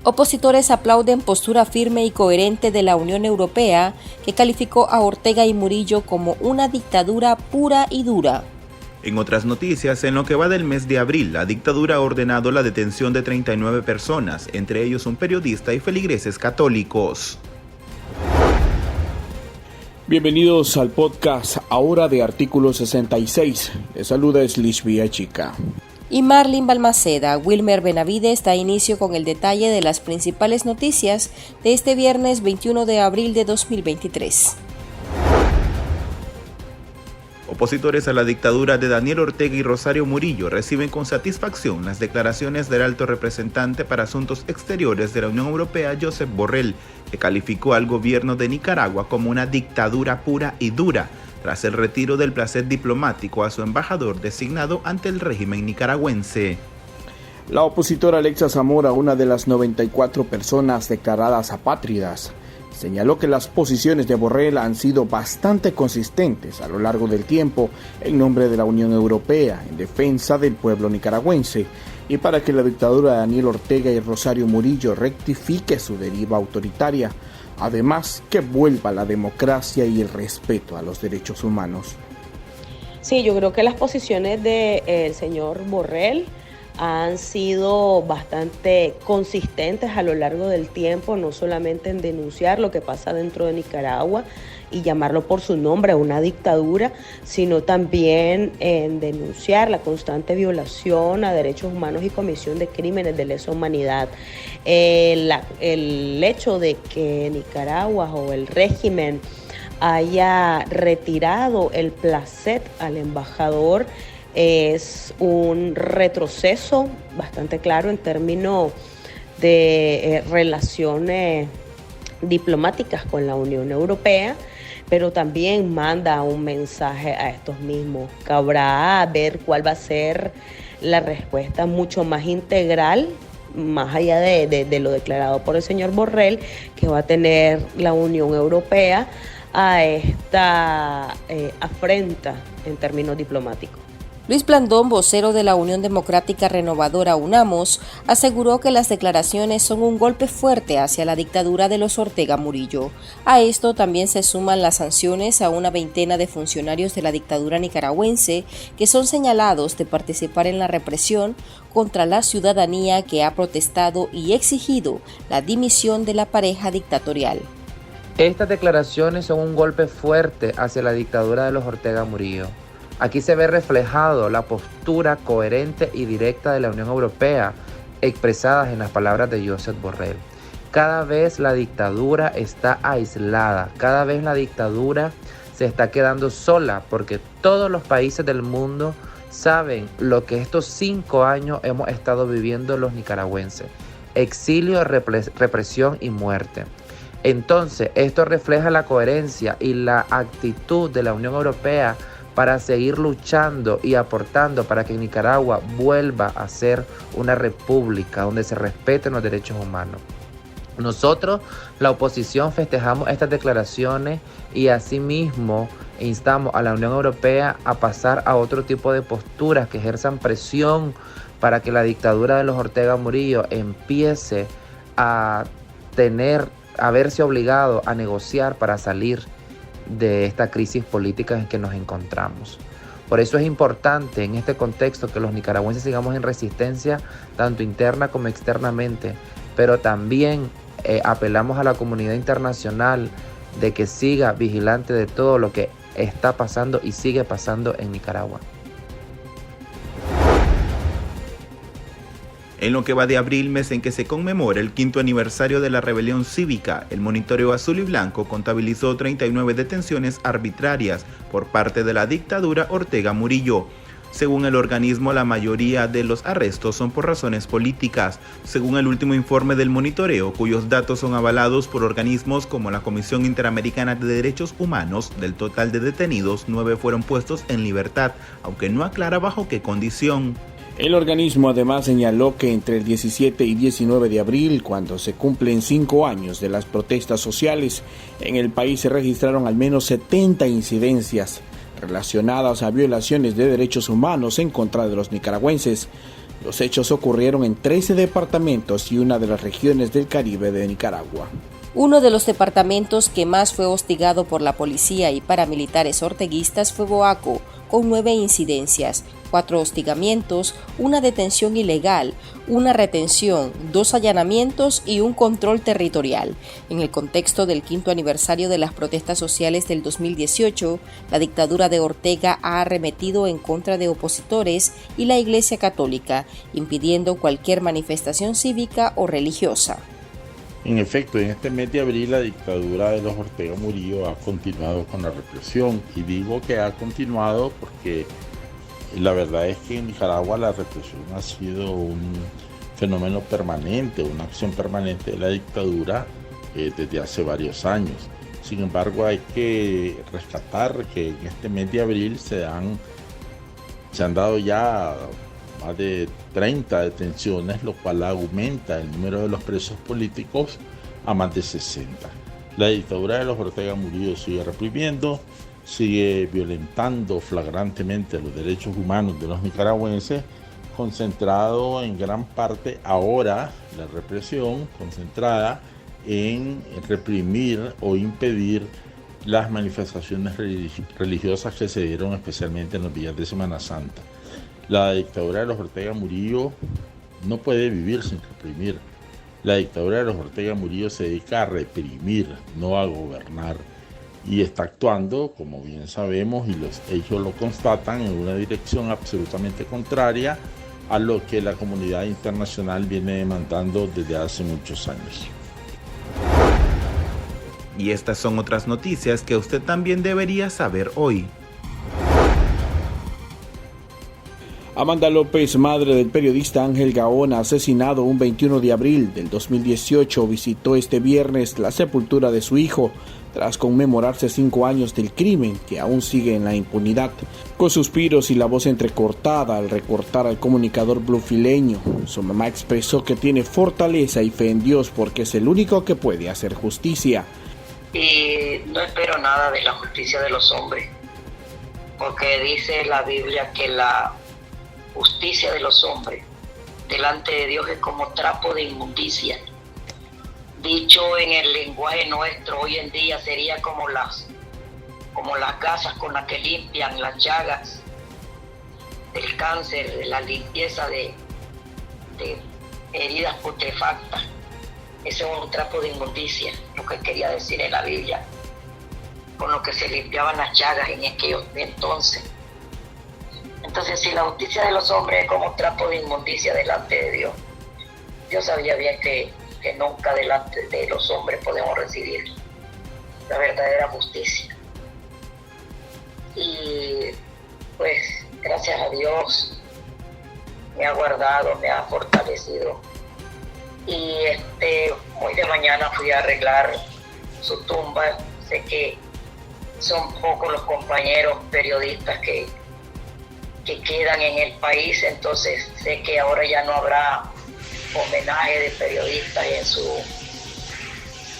Opositores aplauden postura firme y coherente de la Unión Europea, que calificó a Ortega y Murillo como una dictadura pura y dura. En otras noticias, en lo que va del mes de abril, la dictadura ha ordenado la detención de 39 personas, entre ellos un periodista y feligreses católicos. Bienvenidos al podcast ahora de Artículo 66. Les saluda Lisbia Chica. Y Marlene Balmaceda. Wilmer Benavides da inicio con el detalle de las principales noticias de este viernes 21 de abril de 2023. Opositores a la dictadura de Daniel Ortega y Rosario Murillo reciben con satisfacción las declaraciones del alto representante para Asuntos Exteriores de la Unión Europea, Josep Borrell, que calificó al gobierno de Nicaragua como una dictadura pura y dura, tras el retiro del placer diplomático a su embajador designado ante el régimen nicaragüense. La opositora Alexa Zamora, una de las 94 personas declaradas apátridas, señaló que las posiciones de Borrell han sido bastante consistentes a lo largo del tiempo en nombre de la Unión Europea, en defensa del pueblo nicaragüense, y para que la dictadura de Daniel Ortega y Rosario Murillo rectifique su deriva autoritaria, además que vuelva la democracia y el respeto a los derechos humanos. Sí, yo creo que las posiciones del señor Borrell han sido bastante consistentes a lo largo del tiempo, no solamente en denunciar lo que pasa dentro de Nicaragua y llamarlo por su nombre, una dictadura, sino también en denunciar la constante violación a derechos humanos y comisión de crímenes de lesa humanidad. El hecho de que Nicaragua o el régimen haya retirado el placet al embajador es un retroceso bastante claro en términos de relaciones diplomáticas con la Unión Europea, pero también manda un mensaje a estos mismos. Cabrá ver cuál va a ser la respuesta mucho más integral, más allá de lo declarado por el señor Borrell, que va a tener la Unión Europea a esta afrenta en términos diplomáticos. Luis Blandón, vocero de la Unión Democrática Renovadora UNAMOS, aseguró que las declaraciones son un golpe fuerte hacia la dictadura de los Ortega Murillo. A esto también se suman las sanciones a una veintena de funcionarios de la dictadura nicaragüense que son señalados de participar en la represión contra la ciudadanía que ha protestado y exigido la dimisión de la pareja dictatorial. Estas declaraciones son un golpe fuerte hacia la dictadura de los Ortega Murillo. Aquí se ve reflejado la postura coherente y directa de la Unión Europea, expresadas en las palabras de Josep Borrell. Cada vez la dictadura está aislada, cada vez la dictadura se está quedando sola, porque todos los países del mundo saben lo que estos 5 años hemos estado viviendo los nicaragüenses: exilio, represión y muerte. Entonces, esto refleja la coherencia y la actitud de la Unión Europea para seguir luchando y aportando para que Nicaragua vuelva a ser una república donde se respeten los derechos humanos. Nosotros, la oposición, festejamos estas declaraciones y asimismo instamos a la Unión Europea a pasar a otro tipo de posturas que ejerzan presión para que la dictadura de los Ortega Murillo empiece a verse obligado a negociar para salir de esta crisis política en que nos encontramos. Por eso es importante en este contexto que los nicaragüenses sigamos en resistencia, tanto interna como externamente, pero también apelamos a la comunidad internacional de que siga vigilante de todo lo que está pasando y sigue pasando en Nicaragua. En lo que va de abril, mes en que se conmemora el 5º aniversario de la rebelión cívica, el monitoreo azul y blanco contabilizó 39 detenciones arbitrarias por parte de la dictadura Ortega Murillo. Según el organismo, la mayoría de los arrestos son por razones políticas. Según el último informe del monitoreo, cuyos datos son avalados por organismos como la Comisión Interamericana de Derechos Humanos, del total de detenidos, 9 fueron puestos en libertad, aunque no aclara bajo qué condición. El organismo además señaló que entre el 17 y 19 de abril, cuando se cumplen 5 años de las protestas sociales, en el país se registraron al menos 70 incidencias relacionadas a violaciones de derechos humanos en contra de los nicaragüenses, Los hechos ocurrieron en 13 departamentos y una de las regiones del Caribe de Nicaragua. Uno de los departamentos que más fue hostigado por la policía y paramilitares orteguistas fue Boaco, con 9 incidencias, 4 hostigamientos, una detención ilegal, una retención, 2 allanamientos y un control territorial. En el contexto del 5º aniversario de las protestas sociales del 2018, la dictadura de Ortega ha arremetido en contra de opositores y la Iglesia Católica, impidiendo cualquier manifestación cívica o religiosa. En efecto, en este mes de abril la dictadura de los Ortega Murillo ha continuado con la represión, y digo que ha continuado porque la verdad es que en Nicaragua la represión ha sido un fenómeno permanente, una acción permanente de la dictadura desde hace varios años. Sin embargo, hay que rescatar que en este mes de abril se han dado ya más de 30 detenciones, lo cual aumenta el número de los presos políticos a más de 60. La dictadura de los Ortega Murillo sigue reprimiendo, sigue violentando flagrantemente los derechos humanos de los nicaragüenses, concentrado en gran parte ahora la represión, concentrada en reprimir o impedir las manifestaciones religiosas que se dieron especialmente en los días de Semana Santa. La dictadura de los Ortega Murillo no puede vivir sin reprimir. La dictadura de los Ortega Murillo se dedica a reprimir, no a gobernar. Y está actuando, como bien sabemos, y los hechos lo constatan, en una dirección absolutamente contraria a lo que la comunidad internacional viene demandando desde hace muchos años. Y estas son otras noticias que usted también debería saber hoy. Amanda López, madre del periodista Ángel Gaona, asesinado un 21 de abril del 2018, visitó este viernes la sepultura de su hijo tras conmemorarse 5 años del crimen que aún sigue en la impunidad. Con suspiros y la voz entrecortada al recortar al comunicador blufileño, su mamá expresó que tiene fortaleza y fe en Dios porque es el único que puede hacer justicia. Y no espero nada de la justicia de los hombres, porque dice la Biblia que la justicia de los hombres delante de Dios es como trapo de inmundicia. Dicho en el lenguaje nuestro hoy en día sería como las gasas con las que limpian las llagas del cáncer, de la limpieza de heridas putrefactas. Ese es un trapo de inmundicia, lo que quería decir en la Biblia, con lo que se limpiaban las llagas en aquellos entonces. Entonces, si la justicia de los hombres es como trapo de inmundicia delante de Dios, Dios sabía bien que nunca delante de los hombres podemos recibir la verdadera justicia. Y pues, gracias a Dios, me ha guardado, me ha fortalecido. Y hoy de mañana fui a arreglar su tumba. Sé que son pocos los compañeros periodistas que quedan en el país, entonces sé que ahora ya no habrá homenaje de periodistas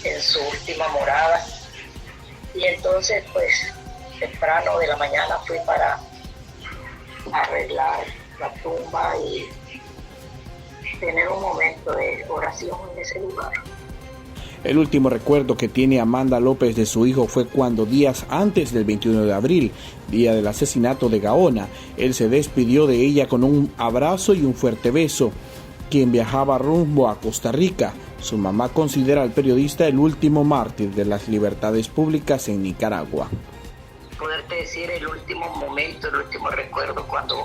en su última morada. Y entonces pues temprano de la mañana fui para arreglar la tumba y tener un momento de oración en ese lugar. El último recuerdo que tiene Amanda López de su hijo fue cuando días antes del 21 de abril, día del asesinato de Gaona, él se despidió de ella con un abrazo y un fuerte beso. Quien viajaba rumbo a Costa Rica, su mamá considera al periodista el último mártir de las libertades públicas en Nicaragua. Poderte decir el último momento, el último recuerdo cuando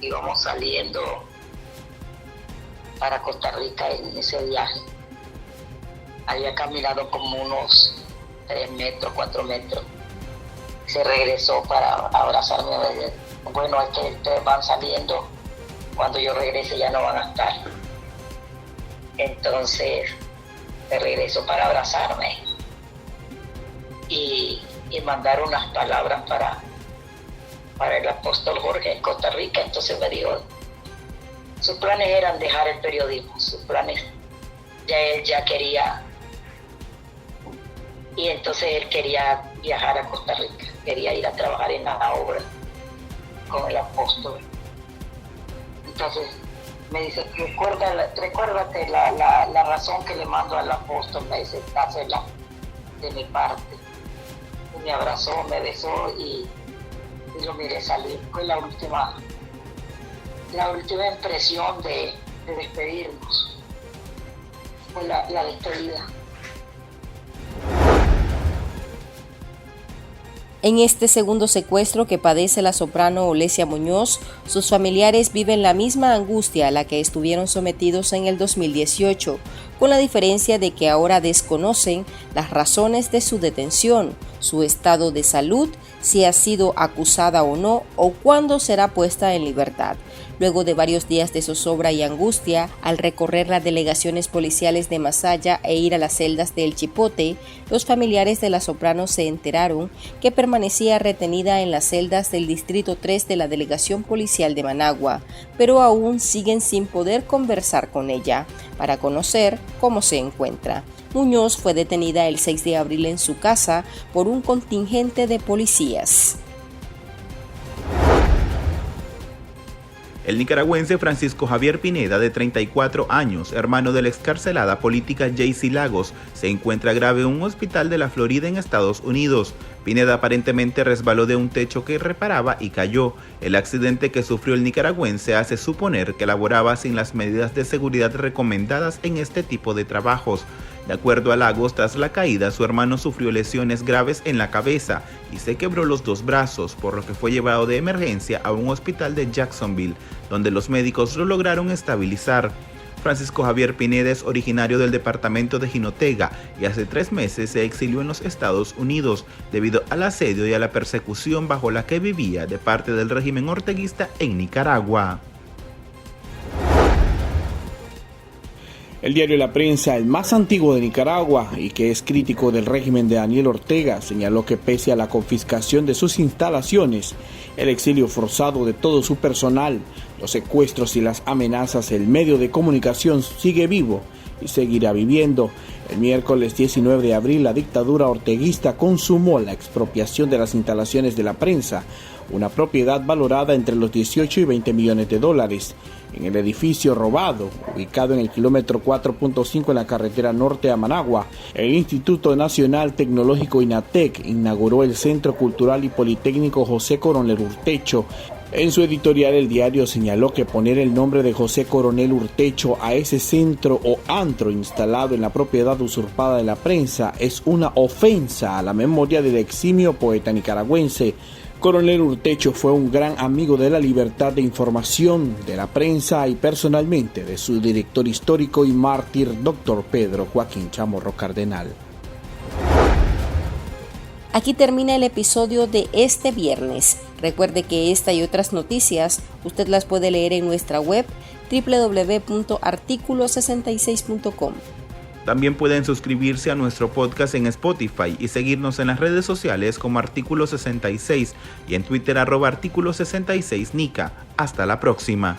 íbamos saliendo para Costa Rica en ese viaje. Había caminado como unos 3 metros, 4 metros. Se regresó para abrazarme. Bueno, es que ustedes van saliendo. Cuando yo regrese ya no van a estar. Entonces, me regresó para abrazarme. Y mandar unas palabras para el apóstol Jorge en Costa Rica. Entonces me dijo, sus planes eran dejar el periodismo. Sus planes, él ya quería. Y entonces él quería viajar a Costa Rica, quería ir a trabajar en la obra con el apóstol. Entonces Me dice, recuérdate la razón que le mando al apóstol, me dice, dásela de mi parte. Y me abrazó, me besó y lo miré salir. Fue la última impresión de despedirnos. Fue la despedida. En este segundo secuestro que padece la soprano Olesia Muñoz, sus familiares viven la misma angustia a la que estuvieron sometidos en el 2018, con la diferencia de que ahora desconocen las razones de su detención, su estado de salud, si ha sido acusada o no, o cuándo será puesta en libertad. Luego de varios días de zozobra y angustia, al recorrer las delegaciones policiales de Masaya e ir a las celdas de El Chipote, los familiares de la soprano se enteraron que permanecía retenida en las celdas del Distrito 3 de la Delegación Policial de Managua, pero aún siguen sin poder conversar con ella para conocer cómo se encuentra. Muñoz fue detenida el 6 de abril en su casa por un contingente de policías. El nicaragüense Francisco Javier Pineda, de 34 años, hermano de la excarcelada política Jaycee Lagos, se encuentra grave en un hospital de la Florida en Estados Unidos. Pineda aparentemente resbaló de un techo que reparaba y cayó. El accidente que sufrió el nicaragüense hace suponer que laboraba sin las medidas de seguridad recomendadas en este tipo de trabajos. De acuerdo a Lagos, tras la caída, su hermano sufrió lesiones graves en la cabeza y se quebró los dos brazos, por lo que fue llevado de emergencia a un hospital de Jacksonville, donde los médicos lo lograron estabilizar. Francisco Javier Pineda es originario del departamento de Jinotega y hace 3 meses se exilió en los Estados Unidos debido al asedio y a la persecución bajo la que vivía de parte del régimen orteguista en Nicaragua. El diario La Prensa, el más antiguo de Nicaragua y que es crítico del régimen de Daniel Ortega, señaló que pese a la confiscación de sus instalaciones, el exilio forzado de todo su personal, los secuestros y las amenazas, el medio de comunicación sigue vivo y seguirá viviendo. El miércoles 19 de abril, la dictadura orteguista consumó la expropiación de las instalaciones de La Prensa, una propiedad valorada entre los 18 y 20 millones de dólares. En el edificio robado, ubicado en el kilómetro 4.5 en la carretera norte a Managua, el Instituto Nacional Tecnológico INATEC inauguró el Centro Cultural y Politécnico José Coronel Urtecho. En su editorial, el diario señaló que poner el nombre de José Coronel Urtecho a ese centro o antro instalado en la propiedad usurpada de La Prensa es una ofensa a la memoria del eximio poeta nicaragüense. Coronel Urtecho fue un gran amigo de la libertad de información, de la prensa y personalmente de su director histórico y mártir, Dr. Pedro Joaquín Chamorro Cardenal. Aquí termina el episodio de este viernes. Recuerde que esta y otras noticias usted las puede leer en nuestra web www.articulo66.com. También pueden suscribirse a nuestro podcast en Spotify y seguirnos en las redes sociales como Artículo 66 y en Twitter @Artículo 66 Nica. Hasta la próxima.